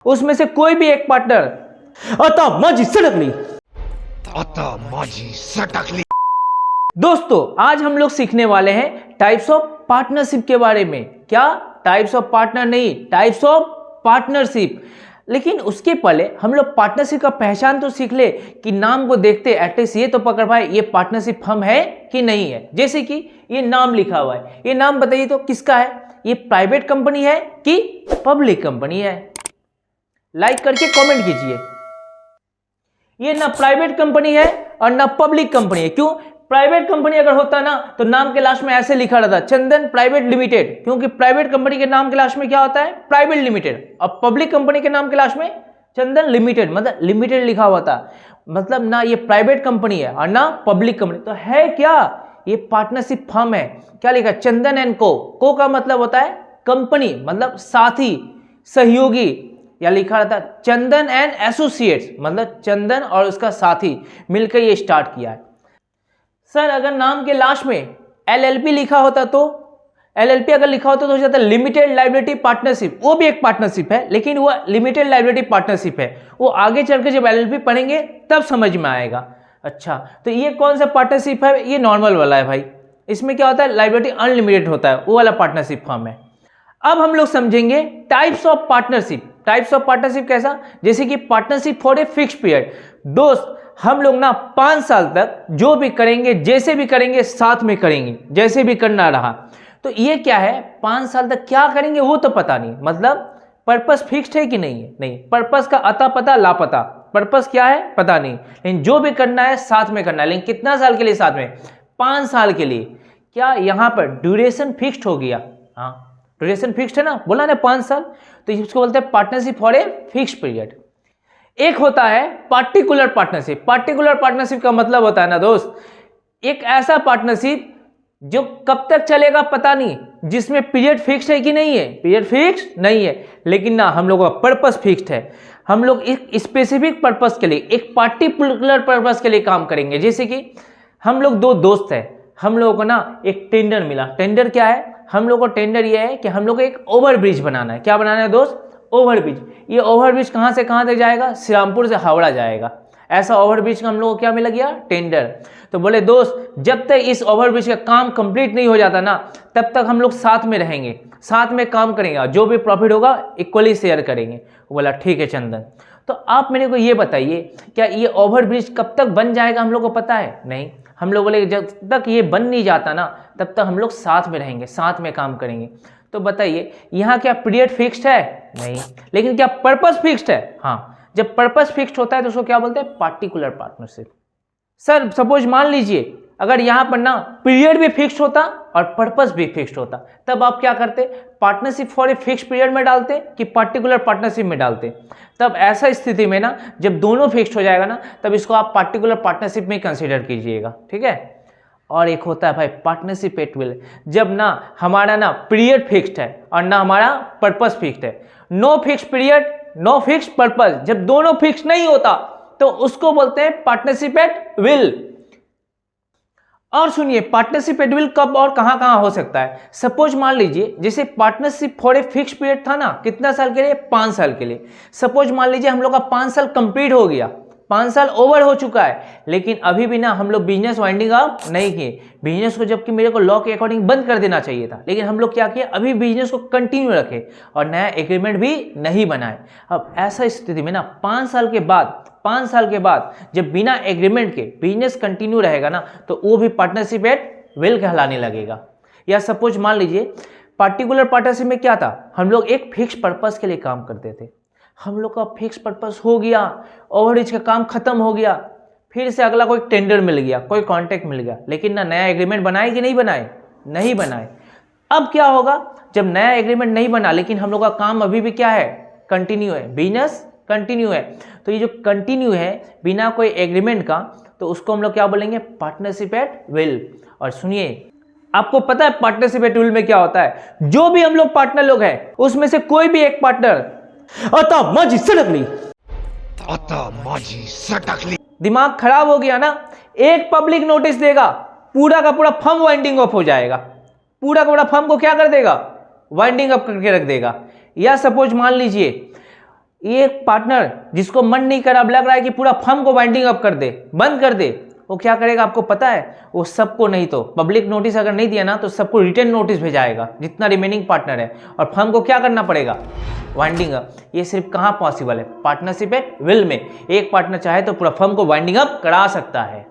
उसमें से कोई भी एक पार्टनर सटकली। दोस्तों आज हम लोग सीखने वाले हैं टाइप्स ऑफ पार्टनरशिप के बारे में। क्या टाइप्स ऑफ पार्टनर नहीं, टाइप्स ऑफ पार्टनरशिप। लेकिन उसके पहले हम लोग पार्टनरशिप का पहचान तो सीख ले कि नाम को देखते एटलीस्ट ये तो पकड़ पाए ये पार्टनरशिप फर्म है कि नहीं है। जैसे कि ये नाम लिखा हुआ है, ये नाम बताइए तो किसका है? ये प्राइवेट कंपनी है कि पब्लिक कंपनी है? लाइक करके कमेंट कीजिए। ये ना प्राइवेट कंपनी है और ना पब्लिक कंपनी है। क्यों? प्राइवेट कंपनी अगर होता ना तो नाम के लास्ट में ऐसे लिखा रहता चंदन प्राइवेट लिमिटेड, क्योंकि प्राइवेट कंपनी के नाम के लास्ट में क्या होता है? Private limited. और पब्लिक कंपनी के नाम के लास्ट में चंदन लिमिटेड, मतलब लिमिटेड लिखा हुआ था। मतलब ना ये प्राइवेट कंपनी है और ना पब्लिक कंपनी। तो है क्या? ये पार्टनरशिप फर्म है। क्या लिखा? चंदन एंड को का मतलब होता है कंपनी, मतलब साथी, सहयोगी। या लिखा रहता चंदन एंड एसोसिएट्स, मतलब चंदन और उसका साथी मिलकर ये स्टार्ट किया है। सर अगर नाम के लास्ट में एलएलपी लिखा होता तो एलएलपी अगर लिखा होता तो हो जाता लिमिटेड लायबिलिटी पार्टनरशिप। वो भी एक पार्टनरशिप है लेकिन वो लिमिटेड लायबिलिटी पार्टनरशिप है। वो आगे चल के जब एलएलपी पढ़ेंगे तब समझ में आएगा। अच्छा तो ये कौन सा पार्टनरशिप है? ये नॉर्मल वाला है भाई। इसमें क्या होता है? लायबिलिटी अनलिमिटेड होता है, वो वाला पार्टनरशिप फॉर्म है। अब हम लोग समझेंगे types of partnership. Types of partnership कैसा? जैसे कि partnership for a fix period. दोस्त हम लोग ना 5 साल तक जो भी करेंगे, जैसे भी करेंगे, साथ में करेंगे, जैसे भी करना रहा। तो ये क्या है? 5 साल तक क्या करेंगे वो तो पता नहीं। मतलब पर्पस फिक्स्ड है कि नहीं है? नहीं, पर्पस का अता पता लापता। पर्पस क्या है पता नहीं, लेकिन जो भी करना है साथ में करना है। लेकिन कितना साल के लिए साथ में? 5 साल के लिए। क्या यहां पर ड्यूरेशन फिक्स्ड हो गया? हाँ ड्यूरेशन फिक्स्ड है ना, बोला ना 5 साल। तो इसको बोलते हैं partnership for a fixed period. एक होता है पार्टिकुलर पार्टनरशिप। पार्टिकुलर पार्टनरशिप का मतलब होता है ना दोस्त, एक ऐसा पार्टनरशिप जो कब तक चलेगा पता नहीं, जिसमें पीरियड फिक्स्ड है कि नहीं है? पीरियड फिक्स्ड नहीं है, लेकिन ना हम लोगों का पर्पस फिक्स्ड है। हम लोग एक स्पेसिफिक पर्पस के लिए, एक पार्टिकुलर पर्पस के लिए काम करेंगे। जैसे कि हम लोग 2 दोस्त हैं, हम लोगों को ना एक टेंडर मिला। टेंडर क्या है? हम लोग को टेंडर ये है कि हम लोग को एक ओवरब्रिज बनाना है। क्या बनाना है दोस्त? ओवरब्रिज। ये ओवरब्रिज कहाँ से कहाँ तक जाएगा? श्रीरामपुर से हावड़ा जाएगा। ऐसा ओवरब्रिज का हम लोग को क्या मिला गया? टेंडर। तो बोले दोस्त जब तक इस ओवरब्रिज का काम कंप्लीट नहीं हो जाता ना तब तक हम लोग साथ में रहेंगे, साथ में काम करेंगे, जो भी प्रॉफिट होगा इक्वली शेयर करेंगे। वो बोला ठीक है चंदन। तो आप मेरे को ये बताइए क्या ये ओवरब्रिज कब तक बन जाएगा हम लोग को पता है? नहीं। हम लोग बोले जब तक ये बन नहीं जाता ना तब तक हम लोग साथ में रहेंगे, साथ में काम करेंगे। तो बताइए यहाँ क्या पीरियड फिक्स्ड है? नहीं। लेकिन क्या पर्पस फिक्स्ड है? हाँ। जब पर्पस फिक्स्ड होता है तो उसको क्या बोलते हैं? Particular partnership. सर सपोज मान लीजिए अगर यहाँ पर ना पीरियड भी फिक्स्ड होता और पर्पस भी फिक्स्ड होता, तब आप क्या करते? Partnership for a fixed period में डालते कि पार्टिकुलर पार्टनरशिप में डालते? तब ऐसा स्थिति में ना जब दोनों फिक्स्ड हो जाएगा ना तब इसको आप पार्टिकुलर पार्टनरशिप में कंसीडर कीजिएगा। ठीक है। और एक होता है भाई पार्टनरशिप एट विल। जब ना हमारा ना पीरियड फिक्स्ड है और ना हमारा पर्पस फिक्स्ड है। No fixed period, no fixed purpose. जब दोनों फिक्स नहीं होता तो उसको बोलते हैं पार्टनरशिप एट विल। और सुनिए पार्टनरशिप एट विल कब और कहां कहां हो सकता है? सपोज मान लीजिए जैसे partnership for a fixed period था ना, कितना साल के लिए? 5 साल के लिए। सपोज मान लीजिए हम लोग का 5 साल कंप्लीट हो गया, 5 साल ओवर हो चुका है, लेकिन अभी भी ना हम लोग बिजनेस वाइंडिंग अप नहीं किए। बिजनेस को जबकि मेरे को लॉ के अकॉर्डिंग बंद कर देना चाहिए था, लेकिन हम लोग क्या किए? अभी बिजनेस को कंटिन्यू रखे और नया एग्रीमेंट भी नहीं बनाए। अब ऐसा स्थिति में ना 5 साल के बाद जब बिना एग्रीमेंट के बिजनेस कंटिन्यू रहेगा ना तो वो भी पार्टनरशिप एट विल कहलाने लगेगा। या सपोज मान लीजिए पार्टिकुलर पार्टनरशिप में क्या था? हम लोग एक फिक्स पर्पस के लिए काम करते थे। हम लोग का फिक्स पर्पस हो गया, ओवरब्रिज का काम खत्म हो गया, फिर से अगला कोई टेंडर मिल गया, कोई कॉन्ट्रैक्ट मिल गया, लेकिन ना नया एग्रीमेंट बनाए कि नहीं बनाए? नहीं बनाए। अब क्या होगा? जब नया एग्रीमेंट नहीं बना लेकिन हम लोग का काम अभी भी क्या है? कंटिन्यू है, बिजनेस कंटिन्यू है। तो ये जो कंटिन्यू है बिना कोई एग्रीमेंट का, तो उसको हम लोग क्या बोलेंगे? Partnership at will. और सुनिए आपको पता है पार्टनरशिप एट विल में क्या होता है? जो भी हम लोग पार्टनर लोग हैं उसमें से कोई भी एक पार्टनर सटकली दिमाग खराब हो गया ना, एक पब्लिक नोटिस देगा, पूरा का पूरा फर्म वाइंडिंग अप हो जाएगा। पूरा का पूरा फर्म को क्या कर देगा? वाइंडिंग अप करके रख देगा। या सपोज मान लीजिए एक पार्टनर जिसको मन नहीं कर, अब लग रहा है कि पूरा फर्म को वाइंडिंग अप कर दे, बंद कर दे, वो क्या करेगा आपको पता है? वो सबको नहीं तो पब्लिक नोटिस अगर नहीं दिया ना तो सबको रिटर्न नोटिस भेजाएगा जितना रिमेनिंग पार्टनर है, और फर्म को क्या करना पड़ेगा? Winding up. ये सिर्फ कहाँ पॉसिबल है? पार्टनरशिप एट विल में। एक पार्टनर चाहे तो पूरा फर्म को वाइंडिंग अप करा सकता है।